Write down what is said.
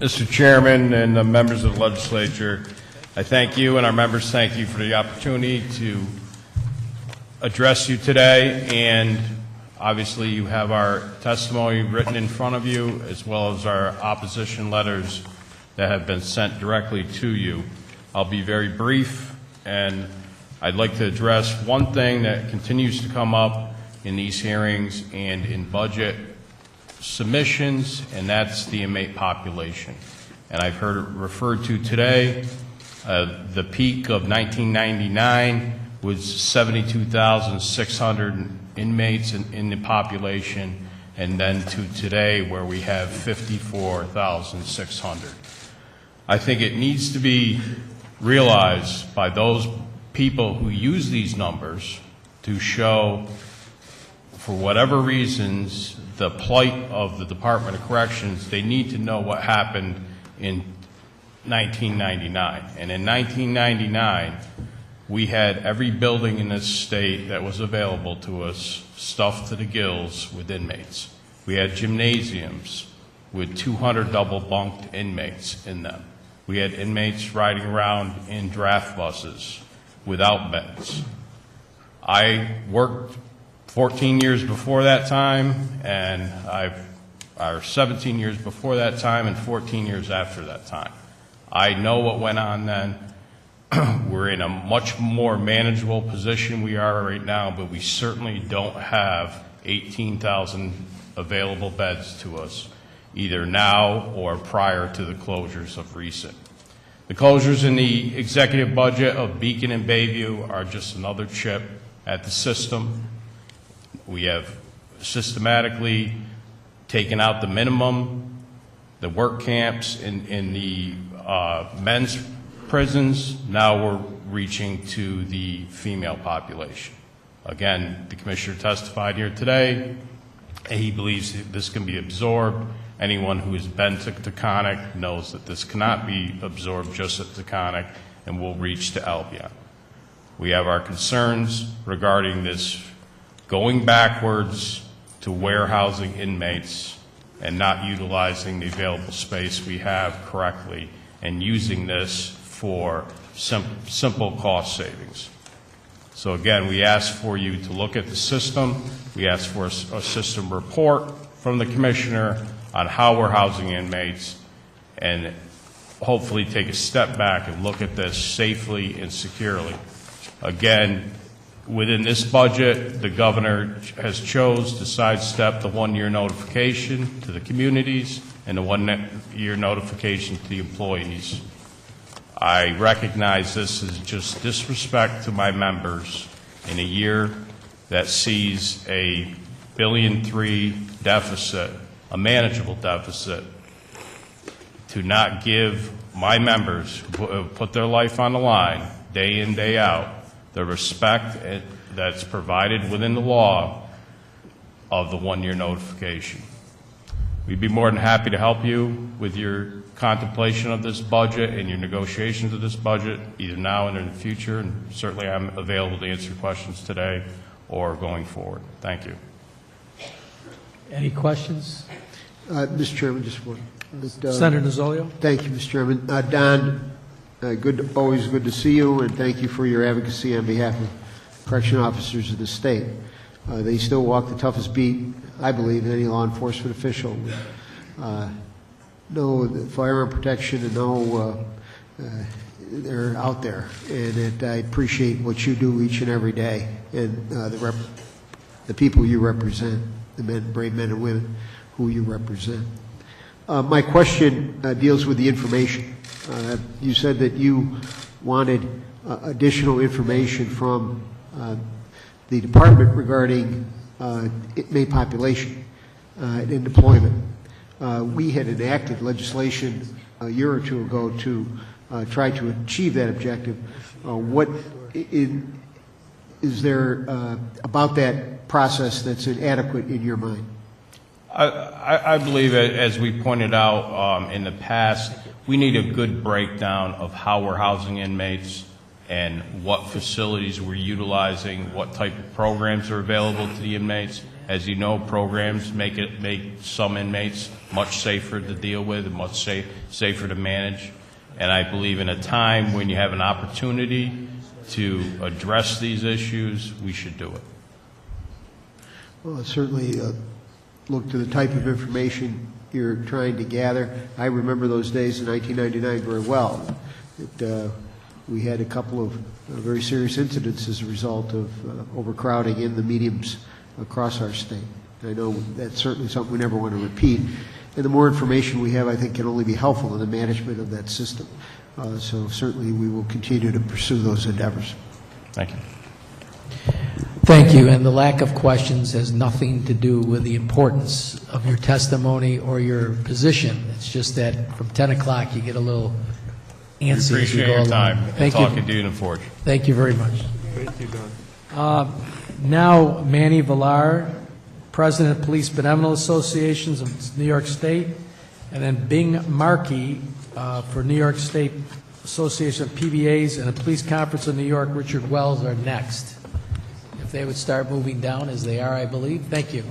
Mr. Chairman and the members of the legislature, I thank you and our members thank you for the opportunity to address you today, and obviously you have our testimony written in front of you as well as our opposition letters that have been sent directly to you. I'll be very brief, and I'd like to address one thing that continues to come up in these hearings and in budget submissions, and that's the inmate population. And I've heard it referred to today. The peak of 1999 was 72,600 inmates in the population, and then to today where we have 54,600. I think it needs to be realized by those people who use these numbers to show, for whatever reasons, the plight of the Department of Corrections. They need to know what happened in 1999. And in 1999, we had every building in this state that was available to us stuffed to the gills with inmates. We had gymnasiums with 200 double-bunked inmates in them. We had inmates riding around in draft buses without beds. I worked 14 years before that time, and 17 years before that time, and 14 years after that time. I know what went on then. We're in a much more manageable position we are right now, but we certainly don't have 18,000 available beds to us, either now or prior to the closures of recent. The closures in the executive budget of Beacon and Bayview are just another chip at the system. We have systematically taken out the minimum, the work camps in the men's prisons. Now we're reaching to the female population. Again, the commissioner testified here today. He believes that this can be absorbed. Anyone who has been to Taconic knows that this cannot be absorbed just at Taconic and will reach to Albion. We have our concerns regarding this going backwards to warehousing inmates and not utilizing the available space we have correctly and using this for simple cost savings. So again, we ask for you to look at the system. We ask for a system report from the commissioner on how we're housing inmates, and hopefully take a step back and look at this safely and securely. Again, within this budget, the governor has chose to sidestep the one-year notification to the communities and the one-year notification to the employees. I recognize this is just disrespect to my members in a year that sees a $1.3 billion deficit, a manageable deficit, to not give my members who put their life on the line day in, day out, the respect that's provided within the law of the one-year notification. We'd be more than happy to help you with your contemplation of this budget and your negotiations of this budget, either now and in the future, and certainly I'm available to answer questions today or going forward. Thank you. Any questions? Mr. Chairman, just one. Senator Nozzolio. Thank you, Mr. Chairman. Don, always good to see you, and thank you for your advocacy on behalf of correctional officers of the state. They still walk the toughest beat, I believe, any law enforcement official. No firearm protection and no, they're out there, and I appreciate what you do each and every day, and the people you represent, the brave men and women who you represent. My question deals with the information. You said that you wanted additional information from the department regarding inmate population and deployment. We had enacted legislation a year or two ago to try to achieve that objective. What is there about that process that's inadequate in your mind? I believe, as we pointed out in the past, we need a good breakdown of how we're housing inmates and what facilities we're utilizing, what type of programs are available to the inmates, As you know, programs make some inmates much safer to deal with and much safer to manage. And I believe in a time when you have an opportunity to address these issues, we should do it. Well, certainly look to the type of information you're trying to gather. I remember those days in 1999 very well. We had a couple of very serious incidents as a result of overcrowding in the mediums across our state. I know that's certainly something we never want to repeat. And the more information we have, I think, can only be helpful in the management of that system. So certainly we will continue to pursue those endeavors. Thank you. Thank you. And the lack of questions has nothing to do with the importance of your testimony or your position. It's just that from 10 o'clock you get a little antsy as you Appreciate go your along. time. Thank Talking you. to you in Forge. Thank you very much. Now, Manny Villar, President of Police Benevolent Associations of New York State, and then Bing Markey for New York State Association of PBAs and the Police Conference of New York, Richard Wells, are next. If they would start moving down, as they are, I believe. Thank you.